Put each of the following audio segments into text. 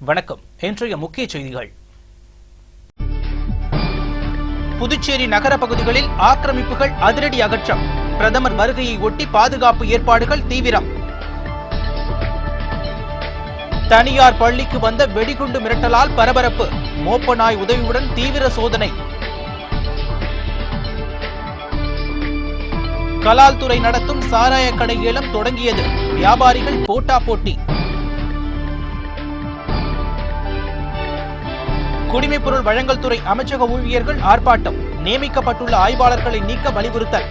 வணக்கம். இன்றைய முக்கிய செய்திகள். புதுச்சேரி நகர பகுதிகளில் ஆக்கிரமிப்புகள் அதிரடி அகற்றம். பிரதமர் வருகையை ஒட்டி பாதுகாப்பு ஏற்பாடுகள் தீவிரம். தனியார் பள்ளிக்கு வந்த வெடிகுண்டு மிரட்டலால் பரபரப்பு. மோப்ப நாய் உதவியுடன் தீவிர சோதனை. கலால் துறை நடத்தும் சாராய கடை ஏலம் தொடங்கியது. வியாபாரிகள் போட்டா போட்டி. குடிமைப்பொருள் வழங்கல் துறை அமைச்சக ஊழியர்கள் ஆர்ப்பாட்டம். நியமிக்கப்பட்டுள்ள ஆய்வாளர்களை நீக்க வலியுறுத்தல்.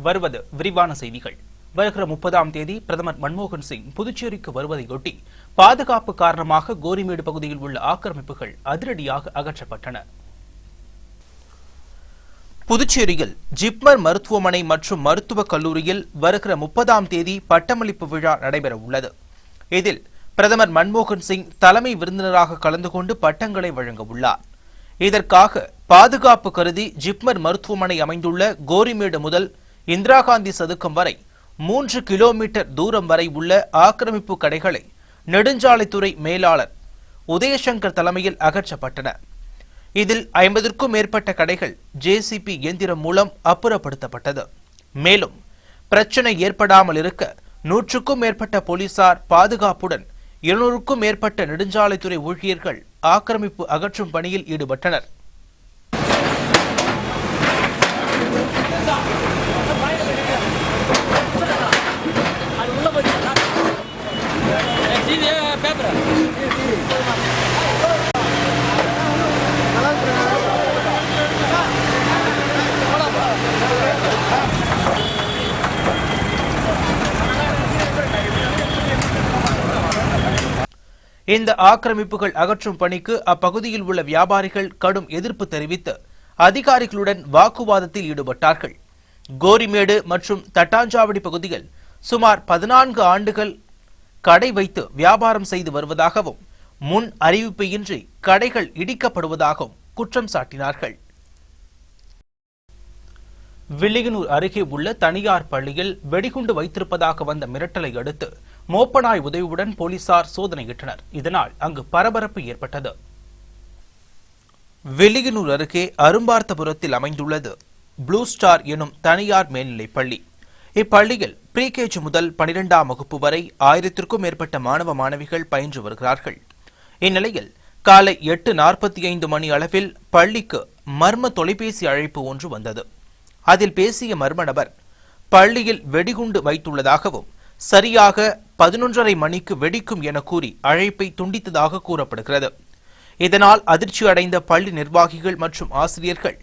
வருவது விரிவான செய்திகள். வருகிற 30ஆம் தேதி பிரதமர் மன்மோகன் சிங் புதுச்சேரிக்கு வருவதையொட்டி பாதுகாப்பு காரணமாக கோரிமேடு பகுதியில் உள்ள ஆக்கிரமிப்புகள் அதிரடியாக அகற்றப்பட்டன. புதுச்சேரியில் ஜிப்மர் மருத்துவமனை மற்றும் மருத்துவக் கல்லூரியில் வருகிற 30ஆம் தேதி பட்டமளிப்பு விழா நடைபெற உள்ளது. இதில் பிரதமர் மன்மோகன் சிங் தலைமை விருந்தினராக கலந்து கொண்டு பட்டங்களை வழங்க உள்ளார். இதற்காக பாதுகாப்பு கருதி ஜிப்மர் மருத்துவமனை அமைந்துள்ள கோரிமேடு முதல் இந்திரா காந்தி சதுக்கம் வரை 3 கிலோமீட்டர் தூரம் வரை உள்ள ஆக்கிரமிப்பு கடைகளை நெடுஞ்சாலைத்துறை மேலாளர் உதயசங்கர் தலைமையில் அகற்றப்பட்டன. இதில் 50க்கும் மேற்பட்ட கடைகள் ஜேசிபி இயந்திரம் மூலம் அப்புறப்படுத்தப்பட்டது. மேலும் பிரச்சனை ஏற்படாமல் இருக்க 100க்கும் மேற்பட்ட போலீசார் பாதுகாப்புடன் 200க்கும் மேற்பட்ட நெடுஞ்சாலைத்துறை ஊழியர்கள் ஆக்கிரமிப்பு அகற்றும் பணியில் ஈடுபட்டனர். இந்த ஆக்கிரமிப்புகள் அகற்றும் பணிக்கு அப்பகுதியில் உள்ள வியாபாரிகள் கடும் எதிர்ப்பு தெரிவித்து அதிகாரிகளுடன் வாக்குவாதத்தில் ஈடுபட்டார்கள். கோரிமேடு மற்றும் தட்டாஞ்சாவடி பகுதியில் சுமார் 14 ஆண்டுகள் கடை வைத்து வியாபாரம் செய்து வருவதாகவும் முன் அறிவிப்பின்றி கடைகள் இடிக்கப்படுவதாகவும் குற்றம் சாட்டினார்கள். வில்லியனூர் அருகே உள்ள தனியார் பள்ளியில் வெடிகுண்டு வைத்திருப்பதாக வந்த மிரட்டலை அடுத்து மோப்பநாய் உதவியுடன் போலீசார் சோதனையிட்டனர். இதனால் அங்கு பரபரப்பு ஏற்பட்டது. வில்லியனூர் அருகே அரும்பார்த்தபுரத்தில் அமைந்துள்ளது ப்ளூ ஸ்டார் எனும் தனியார் மேல்நிலைப் பள்ளி. இப்பள்ளியில் ப்ரீகேஜி முதல் 12ஆம் வகுப்பு வரை 1000க்கும் மேற்பட்ட மாணவ மாணவிகள் பயின்று வருகிறார்கள். இந்நிலையில் காலை 8:45 மணி அளவில் பள்ளிக்கு மர்ம தொலைபேசி அழைப்பு ஒன்று வந்தது. அதில் பேசிய மர்ம நபர் பள்ளியில் வெடிகுண்டு வைத்துள்ளதாகவும் சரியாக 11:30 மணிக்கு வெடிக்கும் என கூறி அழைப்பை துண்டித்ததாக கூறப்படுகிறது. இதனால் அதிர்ச்சி அடைந்த பள்ளி நிர்வாகிகள் மற்றும் ஆசிரியர்கள்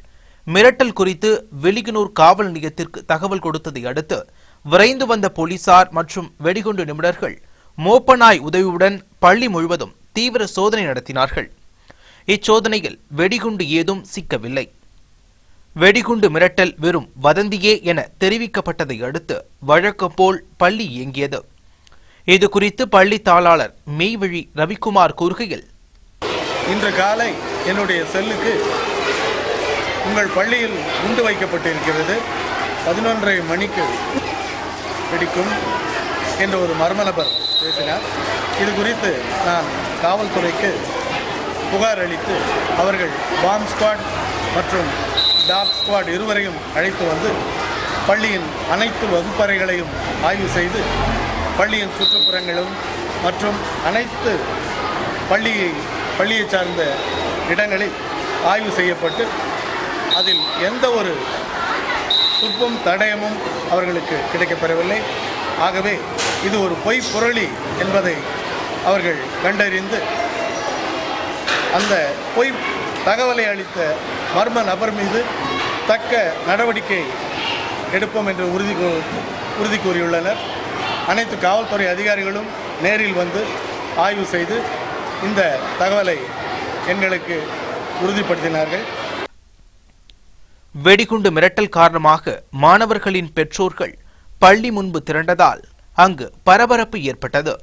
மிரட்டல் குறித்து வில்லியனூர் காவல் நிலையத்திற்கு தகவல் கொடுத்ததை அடுத்து விரைந்து வந்த போலீசார் மற்றும் வெடிகுண்டு நிபுணர்கள் மோப்பநாய் உதவியுடன் பள்ளி முழுவதும் தீவிர சோதனை நடத்தினார்கள். இச்சோதனையில் வெடிகுண்டு ஏதும் சிக்கவில்லை. வெடிகுண்டு மிரட்டல் வெறும் வதந்தியே என தெரிவிக்கப்பட்டதை அடுத்து வழக்கம் போல் பள்ளி இயங்கியது. இது குறித்து பள்ளி தாளாளர் மெய்வழி ரவிக்குமார் கூறுகையில், இன்று காலை என்னுடைய செல்லுக்கு உங்கள் பள்ளியில் குண்டு வைக்கப்பட்டிருக்கிறது, 11:30 மணிக்கு வெடிக்கும் என்ற ஒரு மர்ம நபர் பேசினார். இது குறித்து நான் காவல்துறைக்கு புகார் அளித்து அவர்கள் பாம்ப் ஸ்குவாட் மற்றும் டாக் ஸ்குவாட் இருவரையும் அழைத்து வந்து பள்ளியின் அனைத்து வகுப்பறைகளையும் ஆய்வு செய்து பள்ளியின் சுற்றுப்புறங்களும் மற்றும் அனைத்து பள்ளியை சார்ந்த இடங்களில் ஆய்வு செய்யப்பட்டு அதில் எந்த ஒரு துப்பும் தடயமும் அவர்களுக்கு கிடைக்கப்பெறவில்லை. ஆகவே இது ஒரு பொய் புரளி என்பதை அவர்கள் கண்டறிந்து அந்த பொய் தகவலை அளித்த மர்ம நபர் மீது தக்க நடவடிக்கை எடுப்போம் என்று உறுதி கூறியுள்ளனர். அனைத்து காவல்துறை அதிகாரிகளும் நேரில் வந்து ஆய்வு செய்து இந்த தகவலை எங்களுக்கு உறுதிப்படுத்தினார்கள். வெடிகுண்டு மிரட்டல் காரணமாக மாணவர்களின் பெற்றோர்கள் பள்ளி முன்பு திரண்டதால் அங்கு பரபரப்பு ஏற்பட்டது.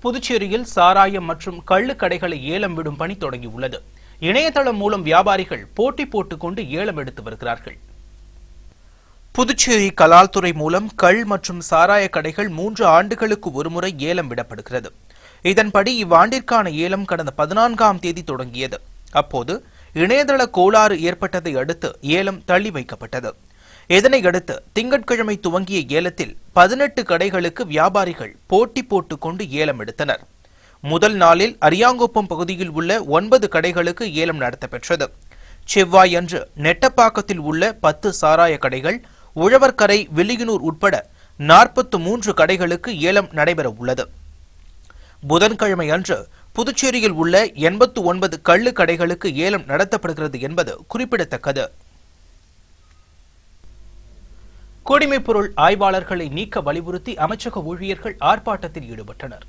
புதுச்சேரியில் சாராயம் மற்றும் கள்ளுக்கடைகளை ஏலம் விடும் பணி தொடங்கியுள்ளது. இணையதளம் மூலம் வியாபாரிகள் போட்டி போட்டுக் கொண்டு ஏலம் எடுத்து வருகிறார்கள். புதுச்சேரி கலால்துறை மூலம் கள் மற்றும் சாராய கடைகள் 3 ஆண்டுகளுக்கு ஒருமுறை ஏலம் விடப்படுகிறது. இதன்படி இவ்வாண்டிற்கான ஏலம் கடந்த 14ஆம் தேதி தொடங்கியது. அப்போது இணையதள கோளாறு ஏற்பட்டதை அடுத்து ஏலம் தள்ளி வைக்கப்பட்டது. இதனையடுத்து திங்கட்கிழமை துவங்கிய ஏலத்தில் 18 கடைகளுக்கு வியாபாரிகள் போட்டி போட்டுக் கொண்டு ஏலம் எடுத்தனர். முதல் நாளில் அரியாங்குப்பம் பகுதியில் உள்ள 9 கடைகளுக்கு ஏலம் நடத்தப்பெற்றது. செவ்வாயன்று நெட்டப்பாக்கத்தில் உள்ள 10 சாராய கடைகள், உழவர்கரை, வில்லியனூர் உட்பட 43 கடைகளுக்கு ஏலம் நடைபெற உள்ளது. புதன்கிழமை அன்று புதுச்சேரியில் உள்ள 89 கள்ளு கடைகளுக்கு ஏலம் நடத்தப்படுகிறது என்பது குறிப்பிடத்தக்கது. குடிமைப்பொருள் ஆய்வாளர்களை நீக்க வலியுறுத்தி அமைச்சக ஊழியர்கள் ஆர்ப்பாட்டத்தில் ஈடுபட்டனர்.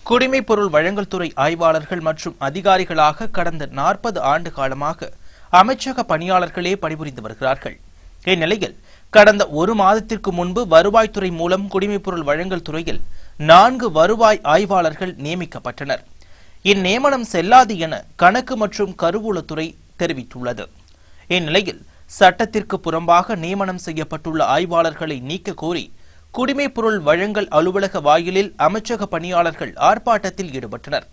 குடிமைப்பொருள் வழங்கல் துறை ஆய்வாளர்கள் மற்றும் அதிகாரிகளாக கடந்த 40 ஆண்டு காலமாக அமைச்சக பணியாளர்களே பணிபுரிந்து வருகிறார்கள். இந்நிலையில் கடந்த 1 மாதத்திற்கு முன்பு வருவாய்த்துறை மூலம் குடிமைப்பொருள் வழங்கல் துறையில் 4 வருவாய் ஆய்வாளர்கள் நியமிக்கப்பட்டனர். இந்நியமனம் செல்லாது என கணக்கு மற்றும் கருவூலத்துறை தெரிவித்துள்ளது. இந்நிலையில் சட்டத்திற்கு புறம்பாக நியமனம் செய்யப்பட்டுள்ள ஆய்வாளர்களை நீக்க கோரி குடிமைப்பொருள் வழங்கல் அலுவலக வாயிலில் அமைச்சக பணியாளர்கள் ஆர்ப்பாட்டத்தில் ஈடுபட்டனர்.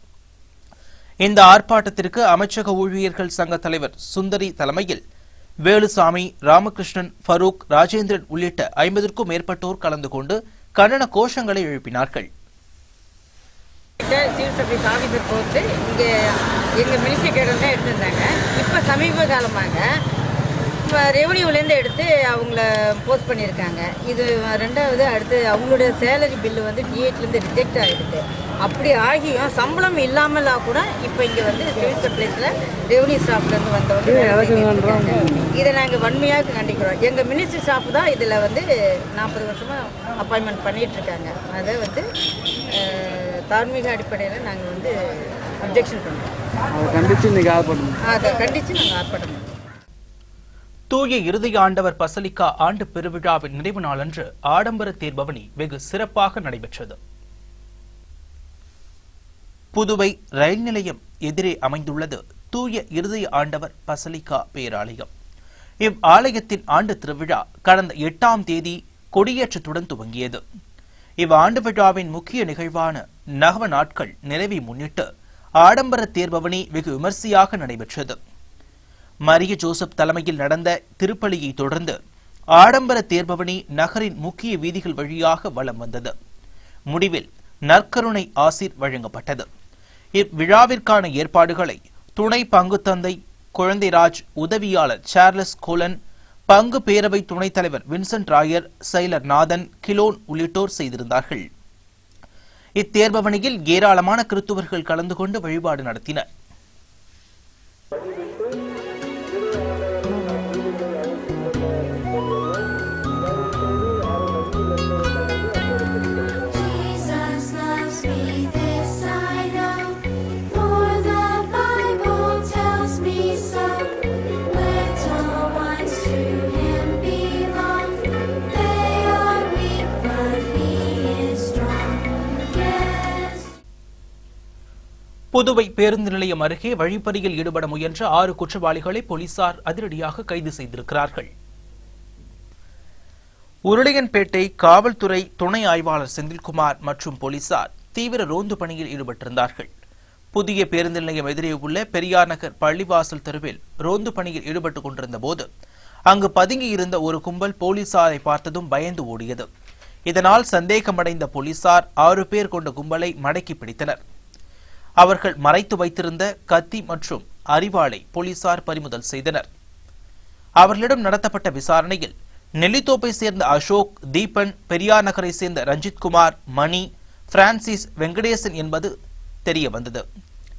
இந்த ஆர்ப்பாட்டத்திற்கு அமைச்சக ஊழியர்கள் சங்க தலைவர் சுந்தரி தலைமையில் வேலுசாமி, ராமகிருஷ்ணன், ஃபரூக், ராஜேந்திரன் உள்ளிட்ட 50க்கும் மேற்பட்டோர் கலந்து கொண்டு கண்டன கோஷங்களை எழுப்பினார்கள். சிவில் சர்வீஸ் ஆஃபீஸர் போட்டு இங்கே எங்கள் மினிஸ்ட்ரி கேடர் தான் எடுத்திருந்தாங்க. இப்போ சமீப காலமாக ரெவன்யூலேருந்து எடுத்து அவங்கள போஸ்ட் பண்ணியிருக்காங்க. இது 2வது. அடுத்து அவங்களுடைய சேலரி பில்லு வந்து டிஏட்லேருந்து ரிஜெக்ட் ஆகிடுது. அப்படி ஆகியும் சம்பளம் இல்லாமல் கூட இப்போ இங்கே வந்து சிவில் சப்ளைஸில் ரெவன்யூ ஸ்டாஃப்லேருந்து வந்தவங்க இதை நாங்கள் வன்மையாக கண்டிக்கிறோம். எங்கள் மினிஸ்ட்ரி ஸ்டாஃப் தான் இதில் வந்து 40 வருஷமாக அப்பாயின்மெண்ட் பண்ணிகிட்ருக்காங்க. அதை வந்து தார்மீக அடிப்படையில் நாங்கள் வந்து அப்ஜெக்ஷன் பண்ணுறோம். அதை கண்டித்து நாங்கள் ஆர்ப்பாட்டம். தூய இருதய ஆண்டவர் பசலிக்கா ஆண்டு பெருவிழாவின் நிறைவு நாளன்று ஆடம்பர தேர்பவனி வெகு சிறப்பாக நடைபெற்றது. புதுவை ரயில் நிலையம் எதிரே அமைந்துள்ளது தூய இருதய ஆண்டவர் பசலிக்கா பேராலயம். இவ் ஆலயத்தின் ஆண்டு திருவிழா கடந்த 8ஆம் தேதி கொடியேற்றத்துடன் துவங்கியது. இவ் ஆண்டு விழாவின் முக்கிய நிகழ்வான நகவ நாட்கள் நிறைவை முன்னிட்டு ஆடம்பர தேர்பவனி வெகு விமர்சையாக நடைபெற்றது. மரிய ஜோசப் தலைமையில் நடந்த திருப்பலியை தொடர்ந்து ஆடம்பர தேர்பவனி நகரின் முக்கிய வீதிகள் வழியாக வலம் வந்தது. முடிவில் நற்கருணை ஆசீர் வழங்கப்பட்டது. இவ்விழாவிற்கான ஏற்பாடுகளை துணை பங்கு தந்தை குழந்தைராஜ், உதவியாளர் சார்லஸ் கோலன், பங்கு பேரவை துணைத் தலைவர் வின்சென்ட் ராயர், செயலர் நாதன், கிலோன் உள்ளிட்டோர் செய்திருந்தார்கள். இத்தேர்பவனியில் ஏராளமான கிறிஸ்துவர்கள் கலந்து கொண்டு வழிபாடு நடத்தினர். புதுவை பேருந்து நிலையம் அருகே வழிப்பறியில் ஈடுபட முயன்ற 6 குற்றவாளிகளை போலீசார் அதிரடியாக கைது செய்திருக்கிறார்கள். உருளையன்பேட்டை காவல்துறை துணை ஆய்வாளர் செந்தில்குமார் மற்றும் போலீசார் தீவிர ரோந்து பணியில் ஈடுபட்டிருந்தார்கள். புதிய பேருந்து நிலையம் எதிரே உள்ள பெரியார் நகர் பள்ளிவாசல் தெருவில் ரோந்து பணியில் ஈடுபட்டுக் கொண்டிருந்த போது அங்கு பதுங்கியிருந்த ஒரு கும்பல் போலீசாரை பார்த்ததும் பயந்து ஓடியது. இதனால் சந்தேகமடைந்த போலீசார் 6 பேர் கொண்ட கும்பலை மடக்கி பிடித்தனர். அவர்கள் மறைத்து வைத்திருந்த கத்தி மற்றும் அரிவாளை போலீசார் பறிமுதல் செய்தனர். அவர்களிடம் நடத்தப்பட்ட விசாரணையில் நெல்லித்தோப்பை சேர்ந்த அசோக், தீபன், பெரியார் நகரை சேர்ந்த ரஞ்சித்குமார், மணி, பிரான்சிஸ், வெங்கடேசன் என்பது தெரிய வந்தது.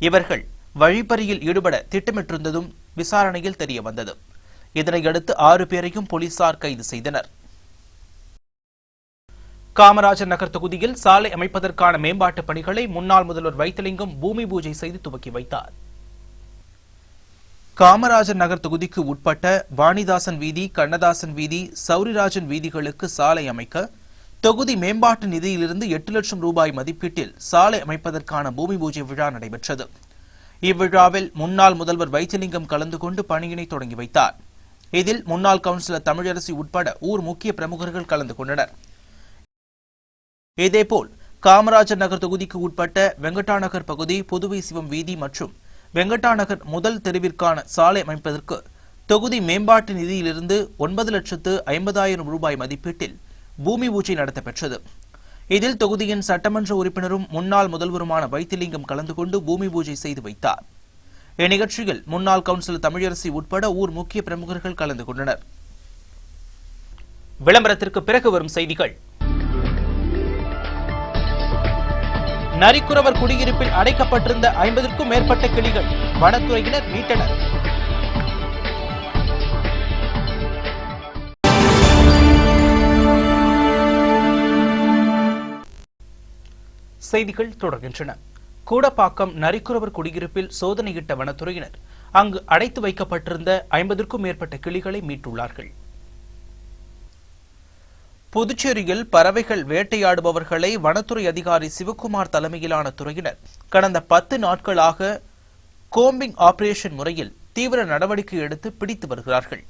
இவர்கள் வழிப்பறியில் ஈடுபட திட்டமிட்டிருந்ததும் விசாரணையில் தெரிய வந்தது. இதனையடுத்து 6 பேரையும் போலீசார் கைது செய்தனர். காமராஜர் நகர் தொகுதியில் சாலை அமைப்பதற்கான மேம்பாட்டு பணிகளை முன்னாள் முதல்வர் வைத்திலிங்கம் பூமி பூஜை செய்து துவக்கி வைத்தார். காமராஜர் நகர் தொகுதிக்கு உட்பட்ட வாணிதாசன் வீதி, கண்ணதாசன் வீதி, சௌரிராஜன் வீதிகளுக்கு சாலை அமைக்க தொகுதி மேம்பாட்டு நிதியிலிருந்து 8 லட்சம் ரூபாய் மதிப்பீட்டில் சாலை அமைப்பதற்கான பூமி பூஜை விழா நடைபெற்றது. இவ்விழாவில் முன்னாள் முதல்வர் வைத்திலிங்கம் கலந்து கொண்டு பணியினை தொடங்கி வைத்தார். இதில் முன்னாள் கவுன்சிலர் தமிழரசி உட்பட ஊர் முக்கிய பிரமுகர்கள் கலந்து கொண்டனர். இதேபோல் காமராஜர் நகர் தொகுதிக்கு உட்பட்ட வெங்கடா நகர் பகுதி, புதுவை சிவம் வீதி மற்றும் வெங்கடா நகர் முதல் தெருவிற்கான சாலை அமைப்பதற்கு தொகுதி மேம்பாட்டு நிதியிலிருந்து 9,50,000 ரூபாய் மதிப்பீட்டில் பூமி பூஜை நடத்தப்பெற்றது. இதில் தொகுதியின் சட்டமன்ற உறுப்பினரும் முன்னாள் முதல்வருமான வைத்திலிங்கம் கலந்து கொண்டு பூமி பூஜை செய்து வைத்தார். இந்நிகழ்ச்சியில் முன்னாள் கவுன்சிலர் தமிழரசி உட்பட ஊர் முக்கிய பிரமுகர்கள் கலந்து கொண்டனர். விளம்பரத்திற்கு பிறகு வரும் செய்திகள். நரிக்குறவர் குடியிருப்பில் அடைக்கப்பட்டிருந்த 50க்கும் மேற்பட்ட கிளிகள் வனத்துறையினர் மீட்டனர். செய்திகள் தொடர்கின்றன. கூடப்பாக்கம் நரிக்குறவர் குடியிருப்பில் சோதனையிட்ட வனத்துறையினர் அங்கு அடைத்து வைக்கப்பட்டிருந்த 50க்கும் மேற்பட்ட கிளிகளை மீட்டுள்ளார்கள். புதுச்சேரியில் பறவைகள் வேட்டையாடுபவர்களை வனத்துறை அதிகாரி சிவக்குமார் தலைமையிலான துறையினர் கடந்த 10 நாட்களாக கோம்பிங் ஆபரேஷன் முறையில் தீவிர நடவடிக்கை எடுத்து பிடித்து வருகிறார்கள்.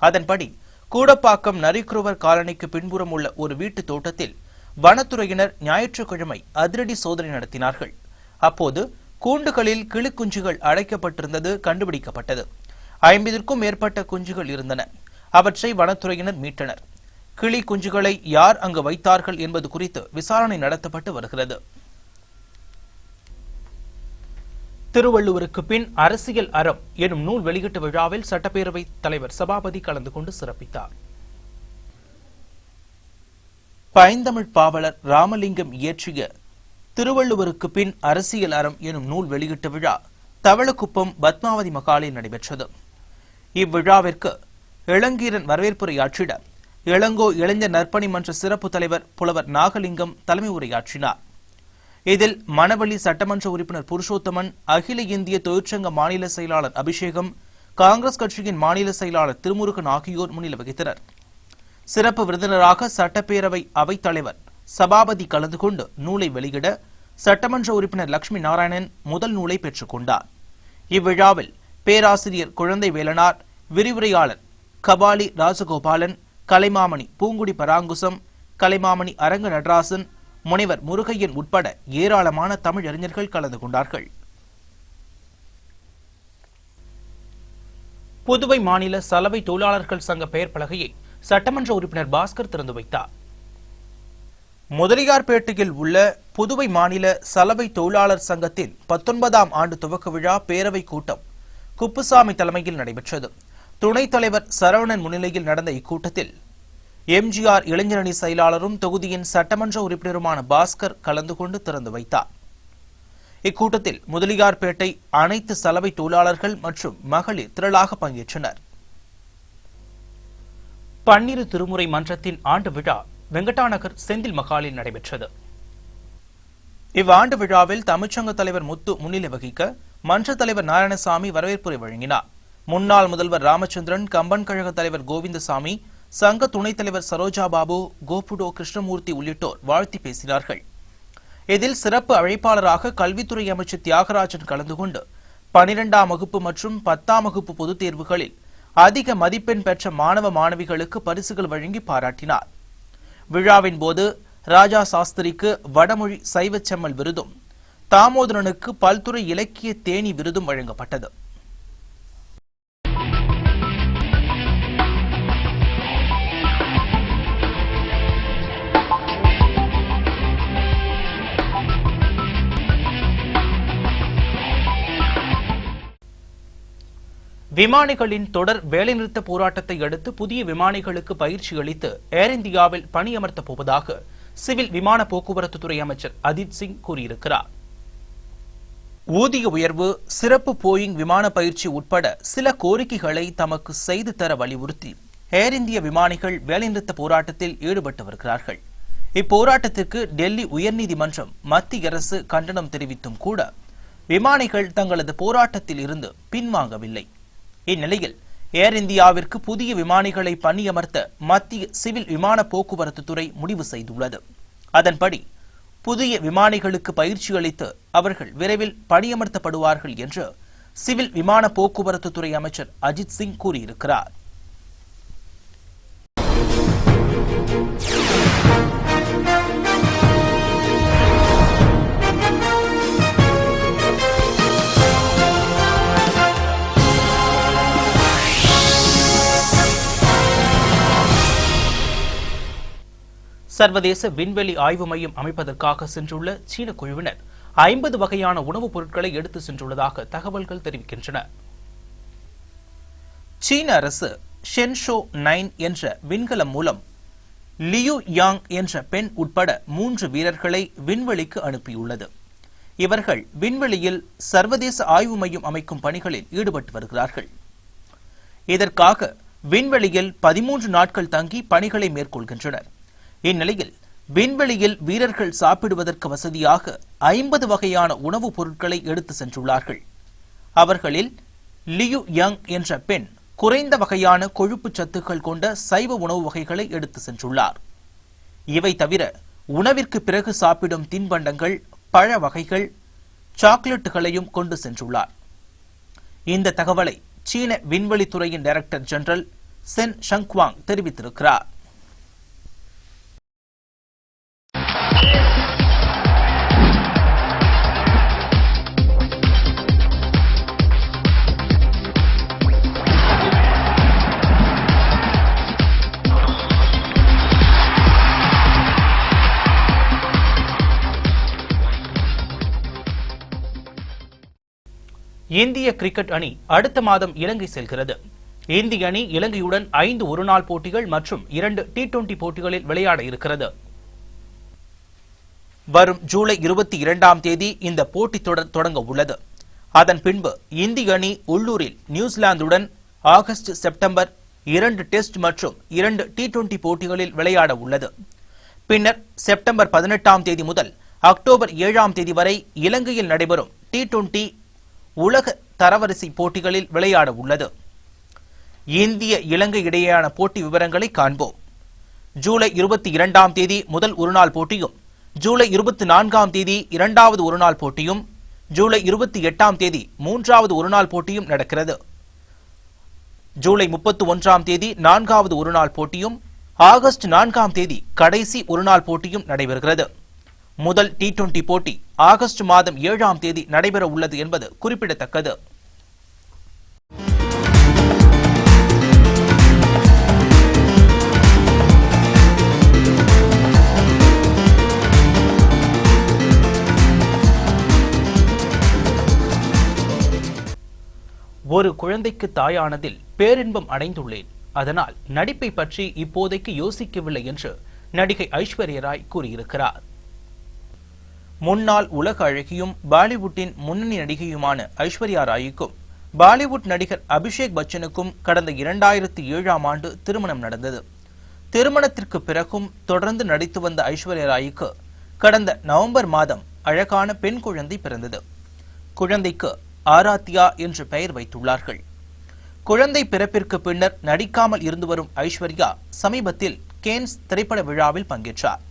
அதன்படி கூடப்பாக்கம் நரிக்குறவர் காலனிக்கு பின்புறம் உள்ள ஒரு வீட்டு தோட்டத்தில் வனத்துறையினர் ஞாயிற்றுக்கிழமை அதிரடி சோதனை நடத்தினார்கள். அப்போது கூண்டுகளில் கிளி குஞ்சுகள் அடைக்கப்பட்டிருந்தது கண்டுபிடிக்கப்பட்டது. 50க்கும் மேற்பட்ட குஞ்சுகள் இருந்தன. அவற்றை வனத்துறையினர் மீட்டனர். கிளி குஞ்சுகளை யார் அங்கு வைத்தார்கள் என்பது குறித்து விசாரணை நடத்தப்பட்டு வருகிறது. திருவள்ளுவருக்கு பின் அரசியல் அறம் எனும் நூல் வெளியீட்டு விழாவில் சட்டப்பேரவைத் தலைவர் சபாபதி கலந்து கொண்டு சிறப்பித்தார். பைந்தமிழ் பாவலர் ராமலிங்கம் இயற்றிய திருவள்ளுவருக்கு பின் அரசியல் அறம் எனும் நூல் வெளியீட்டு விழா தவளக்குப்பம் பத்மாவதி மகாலில் நடைபெற்றது. இவ்விழாவிற்கு இளங்கீரன் வரவேற்புரையாற்றிட இளங்கோ இளைஞர் நற்பணி மன்ற சிறப்பு தலைவர் புலவர் நாகலிங்கம் தலைமை உரையாற்றினார். இதில் மணவெளி சட்டமன்ற உறுப்பினர் புருஷோத்தமன், அகில இந்திய தொழிற்சங்க மாநில செயலாளர் அபிஷேகம், காங்கிரஸ் கட்சியின் மாநில செயலாளர் திருமுருகன் ஆகியோர் முன்னிலை வகித்தனர். சிறப்பு விருந்தினராக சட்டப்பேரவை அவைத் தலைவர் சபாபதி கலந்து கொண்டு நூலை வெளியிட சட்டமன்ற உறுப்பினர் லட்சுமி நாராயணன் முதல் நூலை பெற்றுக் கொண்டார். இவ்விழாவில் பேராசிரியர் குழந்தை வேலனார், விரிவுரையாளர் கபாலி ராஜகோபாலன், கலைமாமணி பூங்குடி பராங்குசம், கலைமாமணி அரங்க நடராசன், முனைவர் முருகையன் உட்பட ஏராளமான தமிழறிஞர்கள் கலந்து கொண்டார்கள். புதுவை மாநில சலவை தொழிலாளர்கள் சங்க பெயர் பலகையை சட்டமன்ற உறுப்பினர் பாஸ்கர் திறந்து வைத்தார். முதலியார்பேட்டையில் உள்ள புதுவை மாநில சலவை தொழிலாளர் சங்கத்தின் 19ஆம் ஆண்டு துவக்க விழா பேரவை கூட்டம் குப்புசாமி தலைமையில் நடைபெற்றது. துணைத் தலைவர் சரவணன் முன்னிலையில் நடந்த இக்கூட்டத்தில் எம்ஜிஆர் இளைஞரணி செயலாளரும் தொகுதியின் சட்டமன்ற உறுப்பினருமான பாஸ்கர் கலந்து கொண்டு திறந்து வைத்தார். இக்கூட்டத்தில் முதலியார்பேட்டை அனைத்து சலவை தொழிலாளர்கள் மற்றும் மகளிர் திரளாக பங்கேற்றனர். பன்னிரு திருமுறை மன்றத்தின் ஆண்டு விழா வெங்கடா நகர் செந்தில் மகாலில் நடைபெற்றது. இவ்வாண்டு விழாவில் தமிழ்ச்சங்க தலைவர் முத்து முன்னிலை வகிக்க மன்ற தலைவர் நாராயணசாமி வரவேற்புரை வழங்கினார். முன்னாள் முதல்வர் ராமச்சந்திரன், கம்பன் கழக தலைவர் கோவிந்தசாமி, சங்க துணைத் தலைவர் சரோஜா பாபு, கோபுடோ கிருஷ்ணமூர்த்தி உள்ளிட்டோர் வாழ்த்தி பேசினார்கள். இதில் சிறப்பு அழைப்பாளராக கல்வித்துறை அமைச்சர் தியாகராஜன் கலந்து கொண்டு 12ஆம் வகுப்பு மற்றும் 10ஆம் வகுப்பு பொதுத் தேர்வுகளில் அதிக மதிப்பெண் பெற்ற மாணவ மாணவிகளுக்கு பரிசுகள் வழங்கி பாராட்டினார். விழாவின் போது ராஜா சாஸ்திரிக்கு வடமொழி சைவச் செம்மல் விருதும், தாமோதரனுக்கு பல்துறை இலக்கிய தேனி விருதும் வழங்கப்பட்டது. விமானிகளின் தொடர் வேலைநிறுத்த போராட்டத்தை அடுத்து புதிய விமானிகளுக்கு பயிற்சி அளித்து ஏர் இந்தியாவில் பணியமர்த்தப் போவதாக சிவில் விமான போக்குவரத்து துறை அமைச்சர் அஜித் சிங் கூறியிருக்கிறார். ஊதிய உயர்வு, சிறப்பு போயிங் விமான பயிற்சி உட்பட சில கோரிக்கைகளை தமக்கு செய்து தர வலியுறுத்தி ஏர் இந்திய விமானிகள் வேலைநிறுத்த போராட்டத்தில் ஈடுபட்டு வருகிறார்கள். இப்போராட்டத்திற்கு டெல்லி உயர்நீதிமன்றம் மத்திய அரசு கண்டனம் தெரிவித்தும் கூட விமானிகள் தங்களது போராட்டத்தில் இருந்து பின்வாங்கவில்லை. இந்நிலையில் ஏர் இந்தியாவிற்கு புதிய விமானிகளை பணியமர்த்த மத்திய சிவில் விமான போக்குவரத்து துறை முடிவு செய்துள்ளது. அதன்படி புதிய விமானிகளுக்கு பயிற்சி அளித்து அவர்கள் விரைவில் பணியமர்த்தப்படுவார்கள் என்று சிவில் விமான போக்குவரத்து துறை அமைச்சர் அஜித் சிங் கூறியிருக்கிறார். சர்வதேச விண்வெளி ஆய்வு மையம் அமைப்பதற்காக சென்றுள்ள சீன குழுவினர் 50 வகையான உணவுப் பொருட்களை எடுத்து சென்றுள்ளதாக தகவல்கள் தெரிவிக்கின்றன. சீன அரசு ஷென்ஷோ 9 என்ற விண்கலம் மூலம் லியூ யாங் என்ற பெண் உட்பட 3 வீரர்களை விண்வெளிக்கு அனுப்பியுள்ளது. இவர்கள் விண்வெளியில் சர்வதேச ஆய்வு மையம் அமைக்கும் பணிகளில் ஈடுபட்டு வருகிறார்கள். இதற்காக விண்வெளியில் 13 நாட்கள் தங்கி பணிகளை மேற்கொள்கின்றனர். இந்நிலையில் விண்வெளியில் வீரர்கள் சாப்பிடுவதற்கு வசதியாக 50 வகையான உணவுப் பொருட்களை எடுத்து சென்றுள்ளார்கள். அவர்களில் லியூ யங் என்ற பெண் குறைந்த வகையான கொழுப்பு சத்துக்கள் கொண்ட சைவ உணவு வகைகளை எடுத்து சென்றுள்ளார். இவை தவிர உணவிற்கு பிறகு சாப்பிடும் தின்பண்டங்கள், பழ வகைகள், சாக்லேட்டுகளையும் கொண்டு சென்றுள்ளார். இந்த தகவலை சீன விண்வெளித்துறையின் டைரக்டர் ஜெனரல் சென் ஷங்குவாங் தெரிவித்திருக்கிறார். இந்திய கிரிக்கெட் அணி அடுத்த மாதம் இலங்கை செல்கிறது. இந்திய அணி இலங்கையுடன் 5 ஒருநாள் போட்டிகள் மற்றும் 2 T20 போட்டிகளில் விளையாட இருக்கிறது. வரும் ஜூலை 22ஆம் தேதி இந்த போட்டி தொடங்க உள்ளது. அதன் பின்பு இந்திய அணி உள்ளூரில் நியூசிலாந்துடன் ஆகஸ்ட், செப்டம்பர் 2 டெஸ்ட் மற்றும் 2 T20 போட்டிகளில் விளையாட உள்ளது. பின்னர் செப்டம்பர் 18ஆம் தேதி முதல் அக்டோபர் 7ஆம் தேதி வரை இலங்கையில் நடைபெறும் T20 உலக தரவரிசை போட்டிகளில் விளையாட உள்ளது. இந்திய இலங்கை இடையேயான போட்டி விவரங்களை காண்போம். ஜூலை 22ஆம் தேதி முதல் ஒருநாள் போட்டியும், ஜூலை 24ஆம் தேதி 2வது ஒருநாள் போட்டியும், ஜூலை 28ஆம் தேதி 3வது ஒருநாள் போட்டியும் நடக்கிறது. ஜூலை 31ஆம் தேதி 4வது ஒருநாள் போட்டியும், ஆகஸ்ட் 4ஆம் தேதி கடைசி ஒருநாள் போட்டியும் நடைபெறுகிறது. முதல் T20 போட்டி ஆகஸ்ட் மாதம் 7ஆம் தேதி நடைபெற உள்ளது என்பது குறிப்பிடத்தக்கது. ஒரு குழந்தைக்கு தாயானதில் பேரின்பம் அடைந்துள்ளேன். அதனால் நடிப்பை பற்றி இப்போதைக்கு யோசிக்கவில்லை என்று நடிகை ஐஸ்வர்யா ராய் கூறியிருக்கிறார். முன்னாள் உலக அழகியும் பாலிவுட்டின் முன்னணி நடிகையுமான ஐஸ்வர்யா ராய்க்கும் பாலிவுட் நடிகர் அபிஷேக் பச்சனுக்கும் கடந்த 2007ஆம் ஆண்டு திருமணம் நடந்தது. திருமணத்திற்கு பிறகும் தொடர்ந்து நடித்து வந்த ஐஸ்வர்யா ராய்க்கு கடந்த நவம்பர் மாதம் அழகான பெண் குழந்தை பிறந்தது. குழந்தைக்கு ஆராத்யா என்று பெயர் வைத்துள்ளார்கள். குழந்தை பிறப்பிற்கு பின்னர் நடிக்காமல் இருந்து வரும் ஐஸ்வர்யா சமீபத்தில் கேன்ஸ் திரைப்பட விழாவில் பங்கேற்றார்.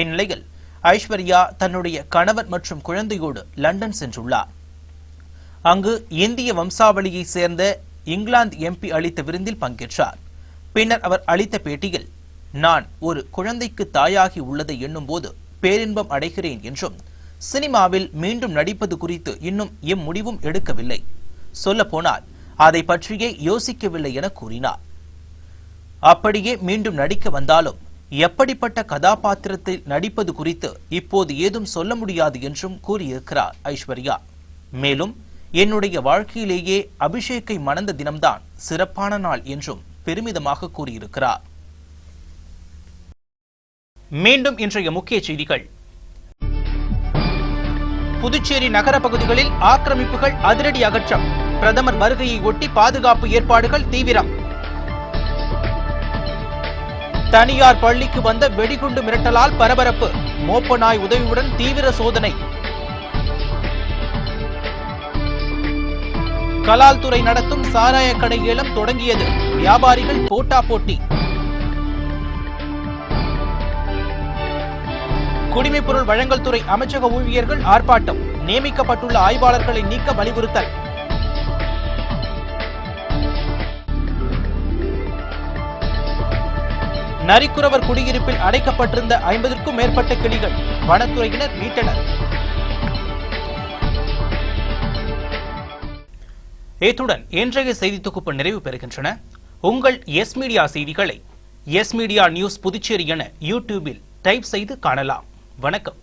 இந்நிலையில் ஐஸ்வர்யா தன்னுடைய கணவர் மற்றும் குழந்தையோடு லண்டன் சென்றுள்ளார். அங்கு இந்திய வம்சாவளியை சேர்ந்த இங்கிலாந்து MP அளித்த விருந்தில் பங்கேற்றார். பின்னர் அவர் அளித்த பேட்டியில், நான் ஒரு குழந்தைக்கு தாயாகி உள்ளதை எண்ணும் போது பேரின்பம் அடைகிறேன் என்றும், சினிமாவில் மீண்டும் நடிப்பது குறித்து இன்னும் முடிவும் எடுக்கவில்லை, சொல்ல போனால் அதை பற்றியே யோசிக்கவில்லை என கூறினார். அப்படியே மீண்டும் நடிக்க வந்தாலும் எப்படிப்பட்ட கதாபாத்திரத்தில் நடிப்பது குறித்து இப்போது ஏதும் சொல்ல முடியாது என்றும் கூறியிருக்கிறார் ஐஸ்வர்யா. மேலும், என்னுடைய வாழ்க்கையிலேயே அபிஷேக்கை மணந்த தினம்தான் சிறப்பான நாள் என்றும் பெருமிதமாக கூறியிருக்கிறார். மீண்டும் இன்றைய முக்கிய செய்திகள். புதுச்சேரி நகர பகுதிகளில் ஆக்கிரமிப்புகள் அதிரடி அகற்றம். பிரதமர் வருகையை ஒட்டி பாதுகாப்பு ஏற்பாடுகள் தீவிரம். தனியார் பள்ளிக்கு வந்த வெடிகுண்டு மிரட்டலால் பரபரப்பு. மோப்ப நாய் உதவியுடன் தீவிர சோதனை. கலால் துறை நடத்தும் சாராய கடை ஏலம் தொடங்கியது. வியாபாரிகள் போட்டா போட்டி. குடிமைப்பொருள் வழங்கல் துறை அமைச்சக ஊழியர்கள் ஆர்ப்பாட்டம். நியமிக்கப்பட்டுள்ள ஆய்வாளர்களை நீக்க வலியுறுத்தல். நரிக்குறவர் குடியிருப்பில் அடைக்கப்பட்டிருந்த 50க்கும் மேற்பட்ட கிளிகள் வனத்துறையினர் மீட்டனர். இத்துடன் இன்றைய செய்தி தொகுப்பு நிறைவு பெறுகின்றன. உங்கள் எஸ் மீடியா செய்திகளை எஸ் மீடியா நியூஸ் புதுச்சேரி என யூடியூபில் டைப் செய்து காணலாம். வணக்கம்.